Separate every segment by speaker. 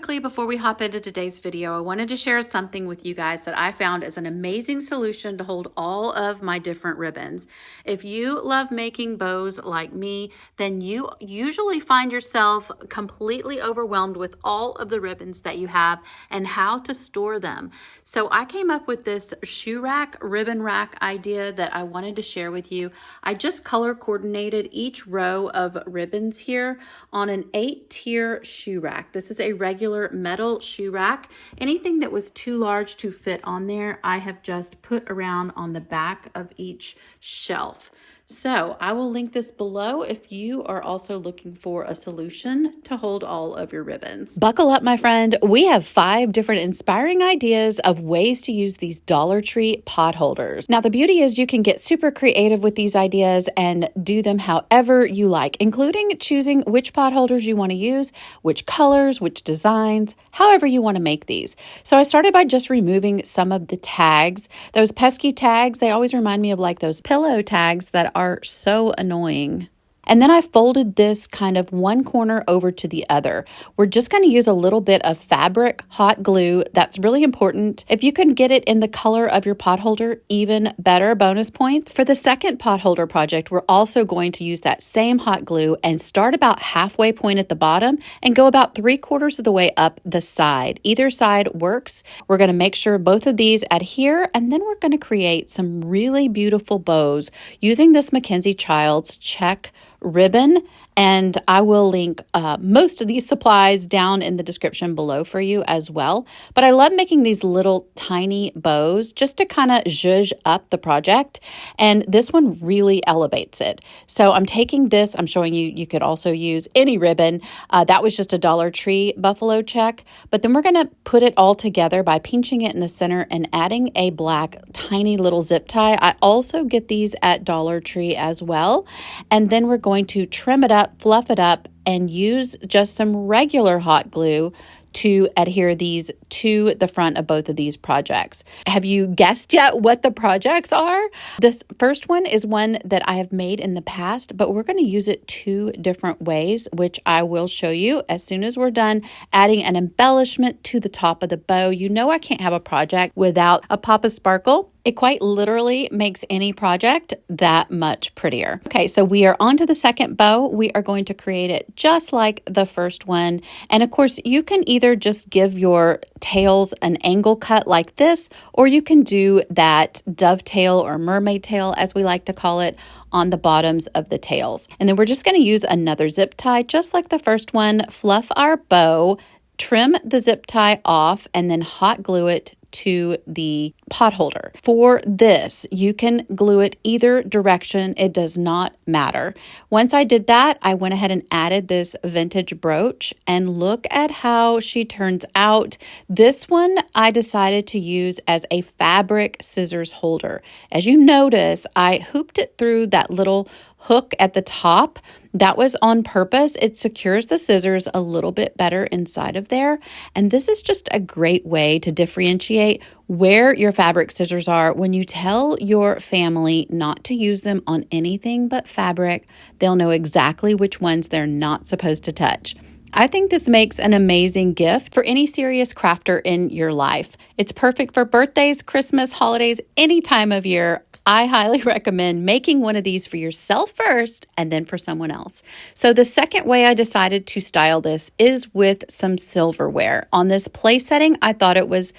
Speaker 1: quickly, before we hop into today's video, I wanted to share something with you guys that I found as an amazing solution to hold all of my different ribbons. If you love making bows like me, then you usually find yourself completely overwhelmed with all of the ribbons that you have and how to store them. So I came up with this shoe rack, ribbon rack idea that I wanted to share with you. I just color coordinated each row of ribbons here on an 8-tier shoe rack. This is a regular metal shoe rack. Anything that was too large to fit on there, I have just put around on the back of each shelf. So I will link this below if you are also looking for a solution to hold all of your ribbons. Buckle up, my friend. We have 5 different inspiring ideas of ways to use these Dollar Tree pot holders. Now, the beauty is you can get super creative with these ideas and do them however you like, including choosing which pot holders you want to use, which colors, which designs, however you want to make these. So I started by just removing some of the tags. Those pesky tags, they always remind me of like those pillow tags that are so annoying. And then I folded this kind of one corner over to the other. We're just going to use a little bit of fabric hot glue. That's really important. If you can get it in the color of your pot holder, even better, bonus points. For the second pot holder project, we're also going to use that same hot glue and start about halfway point at the bottom and go about 3/4 of the way up the side. Either side works. We're going to make sure both of these adhere, and then we're going to create some really beautiful bows using this Mackenzie Childs check ribbon, and I will link most of these supplies down in the description below for you as well. But I love making these little tiny bows just to kind of zhuzh up the project, and this one really elevates it. So I'm taking this, I'm showing you, you could also use any ribbon. That was just a Dollar Tree buffalo check, but then we're going to put it all together by pinching it in the center and adding a black tiny little zip tie. I also get these at Dollar Tree as well, and then we're going to trim it up, fluff it up, and use just some regular hot glue to adhere these to the front of both of these projects. Have you guessed yet what the projects are? This first one is one that I have made in the past, but we're going to use it 2 different ways, which I will show you as soon as we're done adding an embellishment to the top of the bow. You know I can't have a project without a pop of sparkle. It quite literally makes any project that much prettier. Okay, so we are on to the second bow. We are going to create it just like the first one. And of course, you can either just give your tails an angle cut like this, or you can do that dovetail or mermaid tail, as we like to call it, on the bottoms of the tails. And then we're just going to use another zip tie, just like the first one, fluff our bow, trim the zip tie off, and then hot glue it to the pot holder. For this, you can glue it either direction. It does not matter. Once I did that, I went ahead and added this vintage brooch, and look at how she turns out. This one I decided to use as a fabric scissors holder. As you notice, I hooped it through that little hook at the top. That was on purpose. It secures the scissors a little bit better inside of there. And this is just a great way to differentiate where your fabric scissors are. When you tell your family not to use them on anything but fabric, they'll know exactly which ones they're not supposed to touch. I think this makes an amazing gift for any serious crafter in your life. It's perfect for birthdays, Christmas, holidays, any time of year. I highly recommend making one of these for yourself first and then for someone else. So the second way I decided to style this is with some silverware. On this place setting, I thought it was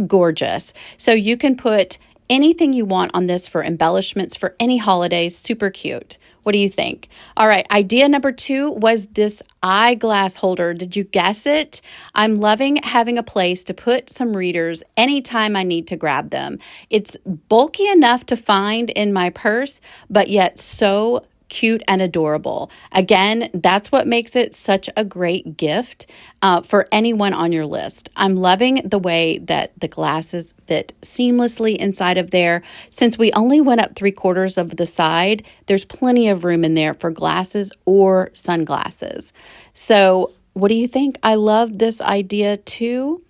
Speaker 1: gorgeous. So you can put anything you want on this for embellishments for any holidays. Super cute. What do you think? All right, idea number 2 was this eyeglass holder. Did you guess it? I'm loving having a place to put some readers anytime I need to grab them. It's bulky enough to find in my purse, but yet so cute and adorable. Again, that's what makes it such a great gift for anyone on your list. I'm loving the way that the glasses fit seamlessly inside of there. Since we only went up 3/4 of the side, there's plenty of room in there for glasses or sunglasses. So what do you think? I love this idea too.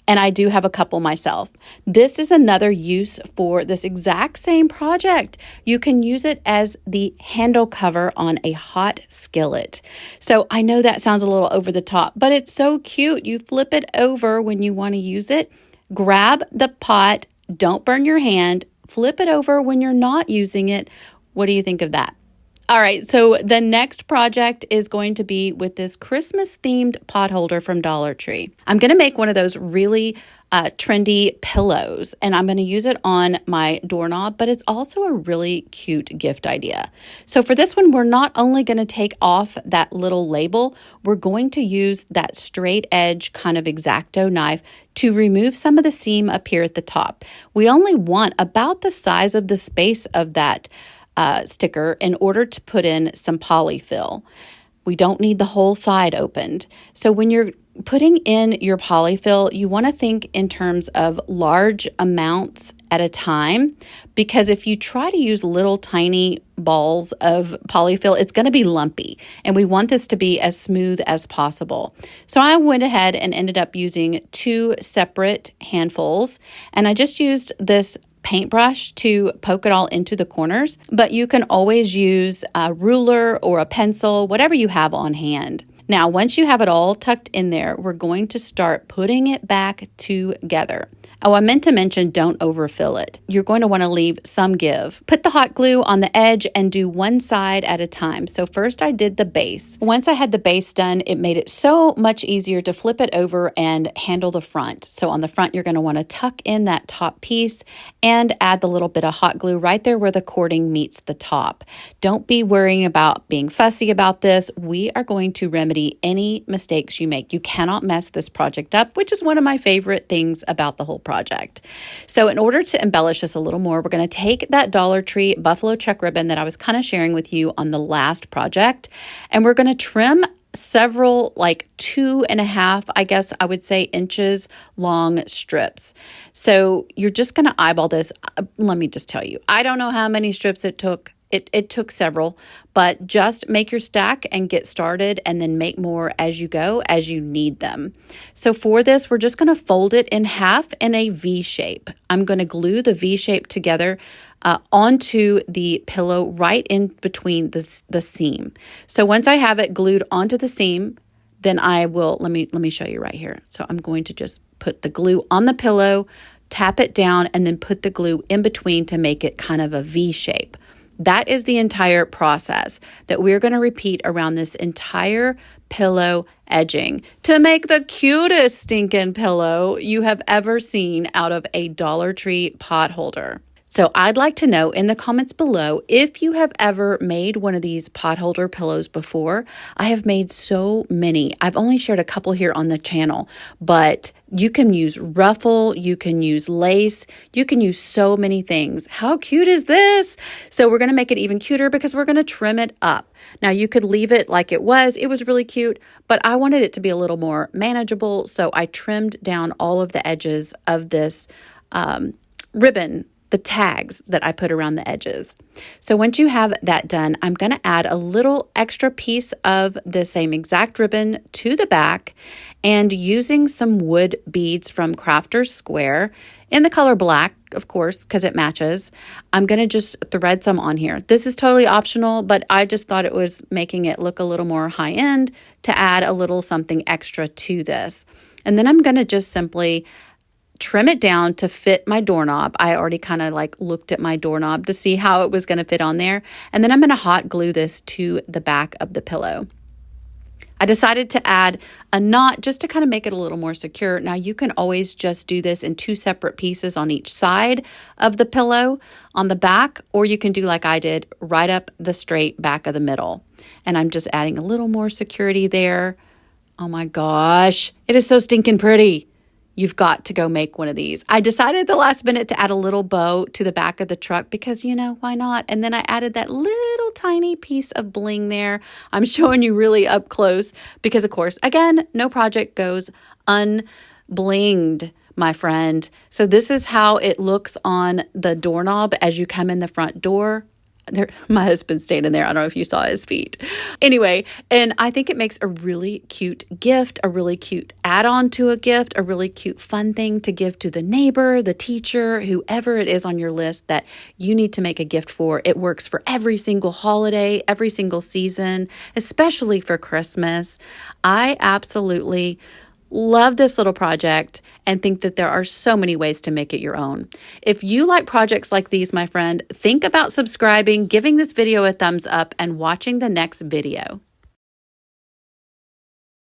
Speaker 1: And I do have a couple myself. This is another use for this exact same project. You can use it as the handle cover on a hot skillet. So I know that sounds a little over the top, but it's so cute. You flip it over when you want to use it, grab the pot, don't burn your hand, flip it over when you're not using it. What do you think of that? All right, so the next project is going to be with this Christmas-themed pot holder from Dollar Tree. I'm going to make one of those really trendy pillows, and I'm going to use it on my doorknob, but it's also a really cute gift idea. So for this one, we're not only going to take off that little label, we're going to use that straight edge kind of X-Acto knife to remove some of the seam up here at the top. We only want about the size of the space of that sticker in order to put in some polyfill. We don't need the whole side opened. So when you're putting in your polyfill, you want to think in terms of large amounts at a time, because if you try to use little tiny balls of polyfill, it's going to be lumpy, and we want this to be as smooth as possible. So I went ahead and ended up using 2 separate handfuls, and I just used this paintbrush to poke it all into the corners, but you can always use a ruler or a pencil, whatever you have on hand. Now, once you have it all tucked in there, we're going to start putting it back together. Oh, I meant to mention, don't overfill it. You're going to want to leave some give. Put the hot glue on the edge and do one side at a time. So first I did the base. Once I had the base done, it made it so much easier to flip it over and handle the front. So on the front, you're going to want to tuck in that top piece and add the little bit of hot glue right there where the cording meets the top. Don't be worrying about being fussy about this. We are going to remedy any mistakes you make. You cannot mess this project up, which is one of my favorite things about the whole project. So in order to embellish this a little more, we're going to take that Dollar Tree buffalo check ribbon that I was kind of sharing with you on the last project, and we're going to trim several, like 2.5, I guess I would say, inches long strips. So you're just going to eyeball this. Let me just tell you, I don't know how many strips it took. It took several, but just make your stack and get started, and then make more as you go, as you need them. So for this, we're just going to fold it in half in a V shape. I'm going to glue the V shape together onto the pillow right in between the seam. So once I have it glued onto the seam, then I will, let me show you right here. So I'm going to just put the glue on the pillow, tap it down, and then put the glue in between to make it kind of a V shape. That is the entire process that we're going to repeat around this entire pillow edging to make the cutest stinking pillow you have ever seen out of a Dollar Tree pot holder. So I'd like to know in the comments below if you have ever made one of these pot holder pillows before. I have made so many. I've only shared a couple here on the channel, but you can use ruffle, you can use lace, you can use so many things. How cute is this? So we're going to make it even cuter because we're going to trim it up. Now you could leave it like it was. It was really cute, but I wanted it to be a little more manageable. So I trimmed down all of the edges of this ribbon, the tags that I put around the edges. So once you have that done, I'm going to add a little extra piece of the same exact ribbon to the back, and using some wood beads from Crafter's Square in the color black, of course, because it matches, I'm going to just thread some on here. This is totally optional, but I just thought it was making it look a little more high end to add a little something extra to this. And then I'm going to just simply trim it down to fit my doorknob. I already kind of like looked at my doorknob to see how it was going to fit on there. And then I'm going to hot glue this to the back of the pillow. I decided to add a knot just to kind of make it a little more secure. Now you can always just do this in 2 separate pieces on each side of the pillow on the back, or you can do like I did, right up the straight back of the middle. And I'm just adding a little more security there. Oh my gosh, it is so stinking pretty. You've got to go make one of these. I decided at the last minute to add a little bow to the back of the truck because, you know, why not? And then I added that little tiny piece of bling there. I'm showing you really up close because, of course, again, no project goes unblinged, my friend. So this is how it looks on the doorknob as you come in the front door. My husband's standing there. I don't know if you saw his feet. Anyway, and I think it makes a really cute gift, a really cute add-on to a gift, a really cute fun thing to give to the neighbor, the teacher, whoever it is on your list that you need to make a gift for. It works for every single holiday, every single season, especially for Christmas. I absolutely love this little project and think that there are so many ways to make it your own. If you like projects like these, my friend, think about subscribing, giving this video a thumbs up, and watching the next video.